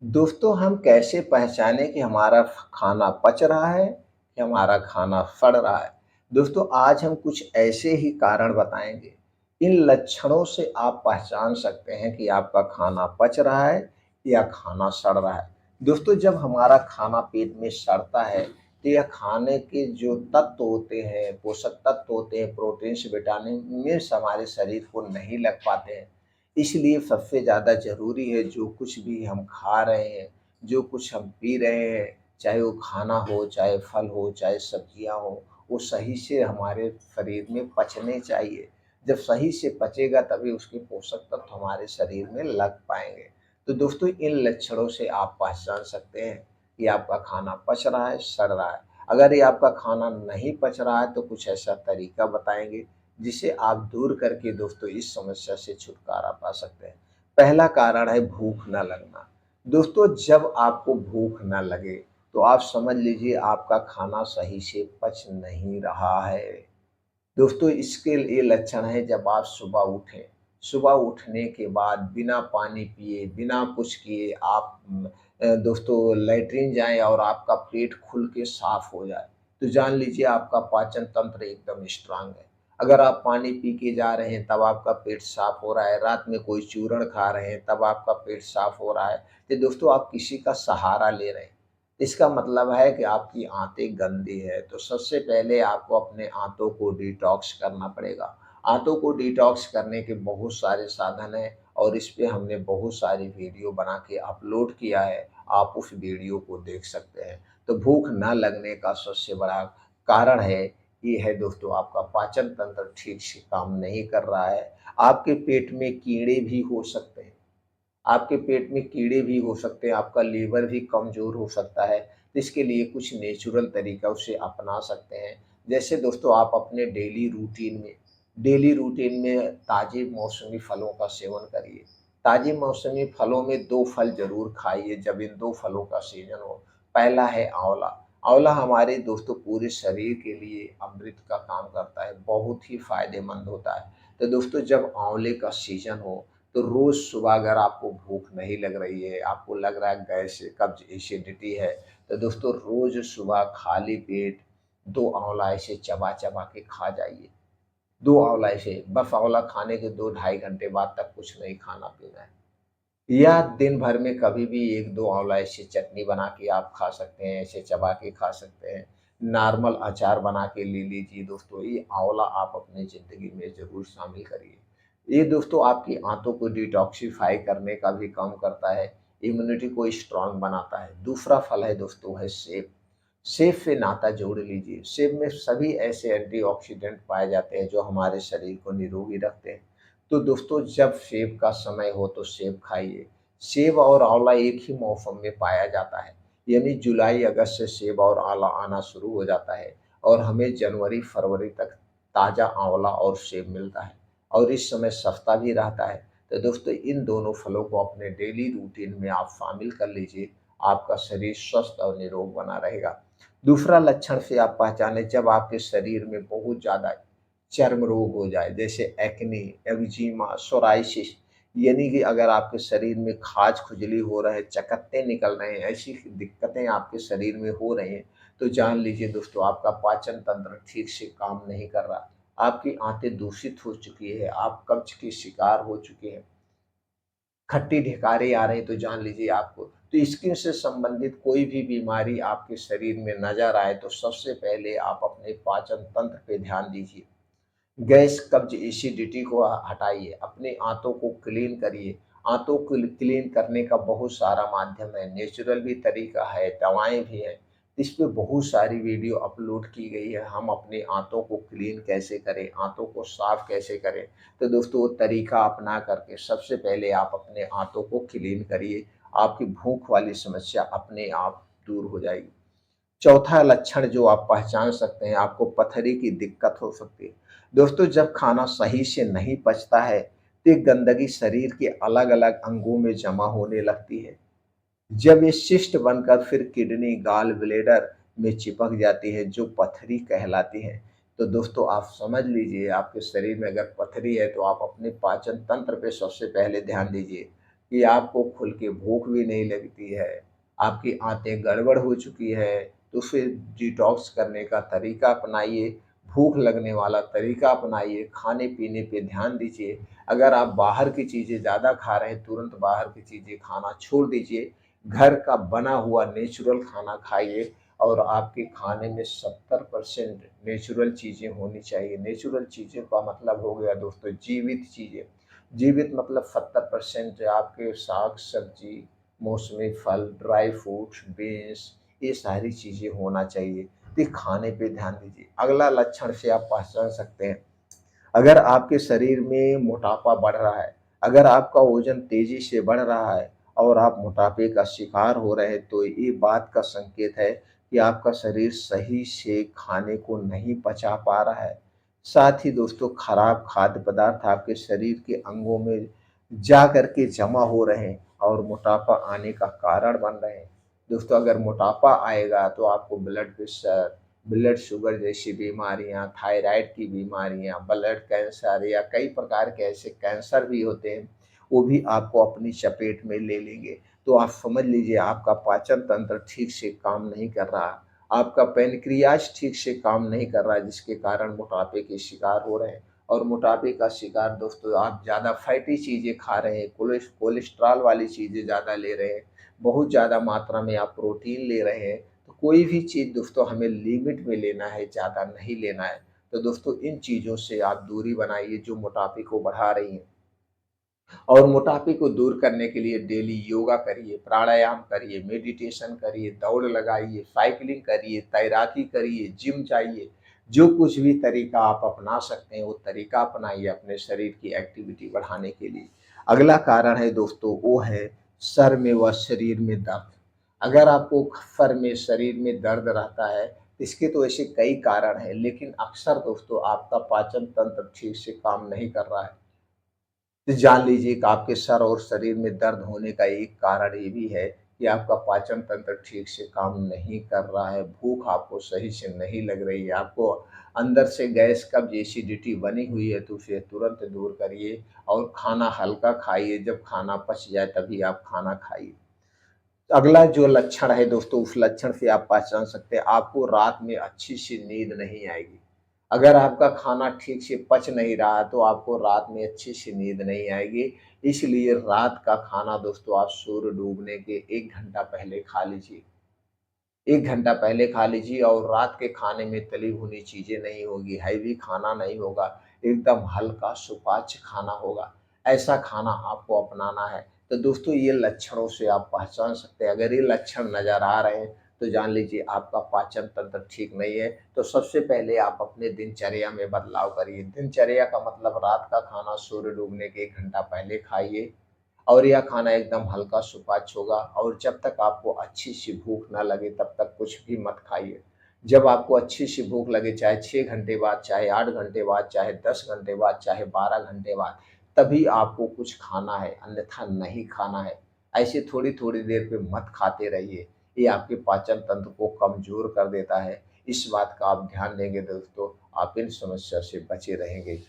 दोस्तों, हम कैसे पहचानें कि हमारा खाना पच रहा है कि हमारा खाना सड़ रहा है? दोस्तों, आज हम कुछ ऐसे ही कारण बताएँगे। इन लक्षणों से आप पहचान सकते हैं कि आपका खाना पच रहा है या खाना सड़ रहा है। दोस्तों, जब हमारा खाना पेट में सड़ता है, तो यह खाने के जो तत्व होते हैं, पोषक तत्व होते हैं, प्रोटीन्स, विटामिन्स हमारे शरीर को नहीं लग पाते हैं। इसलिए सबसे ज़्यादा ज़रूरी है जो कुछ भी हम खा रहे हैं, जो कुछ हम पी रहे हैं, चाहे वो खाना हो, चाहे फल हो, चाहे सब्जियाँ हों, वो सही से हमारे शरीर में पचने चाहिए। जब सही से पचेगा तभी उसके पोषक तत्व हमारे शरीर में लग पाएँगे। तो दोस्तों, इन लक्षणों से आप पहचान सकते हैं कि आपका खाना पच रहा है, सड़ रहा है। अगर ये आपका खाना नहीं पच रहा है तो कुछ ऐसा तरीका बताएँगे जिसे आप दूर करके दोस्तों इस समस्या से छुटकारा पा सकते हैं। पहला कारण है भूख ना लगना। दोस्तों, जब आपको भूख ना लगे तो आप समझ लीजिए आपका खाना सही से पच नहीं रहा है। दोस्तों, इसके ये लक्षण है जब आप सुबह उठें, सुबह उठने के बाद बिना पानी पिए, बिना कुछ किए आप दोस्तों लैट्रिन जाएँ और आपका पेट खुल के साफ हो जाए, तो जान लीजिए आपका पाचन तंत्र एकदम स्ट्रॉन्ग है। अगर आप पानी पी के जा रहे हैं तब आपका पेट साफ हो रहा है, रात में कोई चूर्ण खा रहे हैं तब आपका पेट साफ हो रहा है, तो दोस्तों आप किसी का सहारा ले रहे हैं। इसका मतलब है कि आपकी आंतें गंदी है, तो सबसे पहले आपको अपने आंतों को डिटॉक्स करना पड़ेगा। आंतों को डिटॉक्स करने के बहुत सारे साधन हैं और इस पे हमने बहुत सारी वीडियो बना के अपलोड किया है, आप उस वीडियो को देख सकते हैं। तो भूख ना लगने का सबसे बड़ा कारण है, ये है दोस्तों आपका पाचन तंत्र ठीक से काम नहीं कर रहा है। आपके पेट में कीड़े भी हो सकते हैं। आपके पेट में कीड़े भी हो सकते हैं, आपका लीवर भी कमज़ोर हो सकता है। तो इसके लिए कुछ नेचुरल तरीका उसे अपना सकते हैं। जैसे दोस्तों आप अपने डेली रूटीन में ताज़े मौसमी फलों का सेवन करिए। ताज़े मौसमी फलों में 2 फल ज़रूर खाइए जब इन 2 फलों का सीज़न हो। पहला है आँवला। आँवला हमारे दोस्तों पूरे शरीर के लिए अमृत का काम करता है, बहुत ही फ़ायदेमंद होता है। तो दोस्तों जब आँवले का सीज़न हो तो रोज़ सुबह अगर आपको भूख नहीं लग रही है, आपको लग रहा है गैस, कब्ज़, एसिडिटी है, तो दोस्तों रोज़ सुबह खाली पेट 2 आँवला ऐसे चबा-चबा के खा जाइए। 2 आँवला ऐसे, बस आँवला खाने के 2 ढाई घंटे बाद तक कुछ नहीं खाना-पीना है। या दिन भर में कभी भी 1-2 आँवला ऐसे चटनी बना के आप खा सकते हैं, ऐसे चबा के खा सकते हैं। नॉर्मल अचार बना के ले लीजिए दोस्तों, ये आँवला आप अपनी ज़िंदगी में ज़रूर शामिल करिए। ये दोस्तों आपकी आंतों को डिटॉक्सिफ़ाई करने का भी काम करता है, इम्यूनिटी को स्ट्रॉन्ग बनाता है। दूसरा फल है दोस्तों है सेब। सेब से नाता जोड़ लीजिए। सेब में सभी ऐसे एंटीऑक्सीडेंट पाए जाते हैं जो हमारे शरीर को निरोगी रखते हैं। तो दोस्तों जब सेब का समय हो तो सेब खाइए। सेब और आँवला एक ही मौसम में पाया जाता है, यानी जुलाई अगस्त से सेब और आँवला आना शुरू हो जाता है और हमें जनवरी फरवरी तक ताज़ा आँवला और सेब मिलता है और इस समय सस्ता भी रहता है। तो दोस्तों इन दोनों फलों को अपने डेली रूटीन में आप शामिल कर लीजिए, आपका शरीर स्वस्थ और निरोग बना रहेगा। दूसरा लक्षण से आप पहचाने जब आपके शरीर में बहुत ज़्यादा चर्म रोग हो जाए, जैसे एक्ने, एक्जिमा, सोराइसिस, यानी कि अगर आपके शरीर में खाज खुजली हो रहा है, चकत्ते निकल रहे हैं, ऐसी दिक्कतें आपके शरीर में हो रही हैं, तो जान लीजिए दोस्तों आपका पाचन तंत्र ठीक से काम नहीं कर रहा। आपकी आंतें दूषित हो चुकी है, आप कब्ज के शिकार हो चुके हैं, खट्टी ढेकारें आ रही तो जान लीजिए आपको। तो स्किन से संबंधित कोई भी बीमारी आपके शरीर में नज़र आए तो सबसे पहले आप अपने पाचन तंत्र पे ध्यान दीजिए। गैस, कब्ज़, एसिडिटी को हटाइए, अपने आंतों को क्लीन करिए। आंतों को क्लीन करने का बहुत सारा माध्यम है, नेचुरल भी तरीका है, दवाएँ भी हैं। इस पे बहुत सारी वीडियो अपलोड की गई है, हम अपने आंतों को क्लीन कैसे करें, आंतों को साफ कैसे करें। तो दोस्तों वो तरीका अपना करके सबसे पहले आप अपने आंतों को क्लीन करिए, आपकी भूख वाली समस्या अपने आप दूर हो जाएगी। चौथा लक्षण जो आप पहचान सकते हैं, आपको पथरी की दिक्कत हो सकती है। दोस्तों जब खाना सही से नहीं पचता है, तो ये गंदगी शरीर के अलग-अलग अंगों में जमा होने लगती है। जब ये शिस्ट बनकर फिर किडनी, गॉल ब्लैडर में चिपक जाती है जो पथरी कहलाती है। तो दोस्तों आप समझ लीजिए आपके शरीर में अगर पथरी है तो आप अपने पाचन तंत्र पे सबसे पहले ध्यान दीजिए। कि आपको खुल के भूख भी नहीं लगती है, आपकी आंतें गड़बड़ हो चुकी है, तो फिर डिटॉक्स करने का तरीका अपनाइए, भूख लगने वाला तरीका अपनाइए, खाने-पीने पे ध्यान दीजिए। अगर आप बाहर की चीज़ें ज़्यादा खा रहे हैं, तुरंत बाहर की चीज़ें खाना छोड़ दीजिए। घर का बना हुआ नेचुरल खाना खाइए और आपके खाने में 70% नेचुरल चीज़ें होनी चाहिए। नेचुरल चीज़ें का मतलब हो गया दोस्तों जीवित चीज़ें। जीवित मतलब 70% आपके साग-सब्ज़ी, मौसमी फल, ड्राई फ्रूट्स, बीन्स, ये सारी चीज़ें होना चाहिए। तो ये खाने पे ध्यान दीजिए। अगला लक्षण से आप पहचान सकते हैं, अगर आपके शरीर में मोटापा बढ़ रहा है, अगर आपका वज़न तेज़ी से बढ़ रहा है और आप मोटापे का शिकार हो रहे हैं, तो ये बात का संकेत है कि आपका शरीर सही से खाने को नहीं पचा पा रहा है। साथ ही दोस्तों खराब खाद्य पदार्थ आपके शरीर के अंगों में जा कर के जमा हो रहे हैं और मोटापा आने का कारण बन रहे हैं। दोस्तों अगर मोटापा आएगा तो आपको ब्लड प्रेशर, ब्लड शुगर जैसी बीमारियाँ, थायराइड की बीमारियाँ, ब्लड कैंसर या कई प्रकार के ऐसे कैंसर भी होते हैं, वो भी आपको अपनी चपेट में ले लेंगे। तो आप समझ लीजिए आपका पाचन तंत्र ठीक से काम नहीं कर रहा, आपका पैनक्रियाज़ ठीक से काम नहीं कर रहा जिसके कारण मोटापे के शिकार हो रहे हैं। और मोटापे का शिकार दोस्तों आप ज़्यादा फैटी चीज़ें खा रहे हैं, कोलेस्ट्रॉल वाली चीज़ें ज़्यादा ले रहे हैं, बहुत ज़्यादा मात्रा में आप प्रोटीन ले रहे हैं। तो कोई भी चीज़ दोस्तों हमें लिमिट में लेना है, ज़्यादा नहीं लेना है। तो दोस्तों इन चीज़ों से आप दूरी बनाइए जो मोटापे को बढ़ा रही हैं। और मोटापे को दूर करने के लिए डेली योगा करिए, प्राणायाम करिए, मेडिटेशन करिए, दौड़ लगाइए, साइक्लिंग करिए, तैराकी करिए, जिम जाइए। जो कुछ भी तरीका आप अपना सकते हैं, वो तरीका अपनाइए अपने शरीर की एक्टिविटी बढ़ाने के लिए। अगला कारण है दोस्तों, वो है सर में व शरीर में दर्द। अगर आपको सर में, शरीर में दर्द रहता है, इसके तो ऐसे कई कारण हैं, लेकिन अक्सर दोस्तों आपका पाचन तंत्र ठीक से काम नहीं कर रहा है। तो जान लीजिए कि आपके सर और शरीर में दर्द होने का एक कारण ये भी है कि आपका पाचन तंत्र ठीक से काम नहीं कर रहा है, भूख आपको सही से नहीं लग रही है, आपको अंदर से गैस कब्ज़, एसिडिटी बनी हुई है, तो उसे तुरंत दूर करिए और खाना हल्का खाइए, जब खाना पच जाए तभी आप खाना खाइए। अगला जो लक्षण है दोस्तों, उस लक्षण से आप पहचान सकते हैं, आपको रात में अच्छी सी नींद नहीं आएगी। अगर आपका खाना ठीक से पच नहीं रहा तो आपको रात में अच्छी सी नींद नहीं आएगी। इसलिए रात का खाना दोस्तों आप सूर्य डूबने के 1 घंटा पहले खा लीजिए। 1 घंटा पहले खा लीजिए और रात के खाने में तली भुनी चीज़ें नहीं होगी, हैवी खाना नहीं होगा, एकदम हल्का सुपाच्य खाना होगा। ऐसा खाना आपको अपनाना है। तो दोस्तों ये लक्षणों से आप पहचान सकते हैं, अगर ये लक्षण नज़र आ रहे हैं, तो जान लीजिए आपका पाचन तंत्र ठीक नहीं है। तो सबसे पहले आप अपने दिनचर्या में बदलाव करिए। दिनचर्या का मतलब रात का खाना सूर्य डूबने के 1 घंटा पहले खाइए और यह खाना एकदम हल्का सुपाच्य होगा और जब तक आपको अच्छी सी भूख ना लगे तब तक कुछ भी मत खाइए। जब आपको अच्छी सी भूख लगे, चाहे 6 घंटे बाद, चाहे 8 घंटे बाद, चाहे 10 घंटे बाद, चाहे 12 घंटे बाद, तभी आपको कुछ खाना है, अन्यथा नहीं खाना है। ऐसे थोड़ी-थोड़ी देर पे मत खाते रहिए, ये आपके पाचन तंत्र को कमज़ोर कर देता है। इस बात का आप ध्यान देंगे दोस्तों, आप इन समस्या से बचे रहेंगे।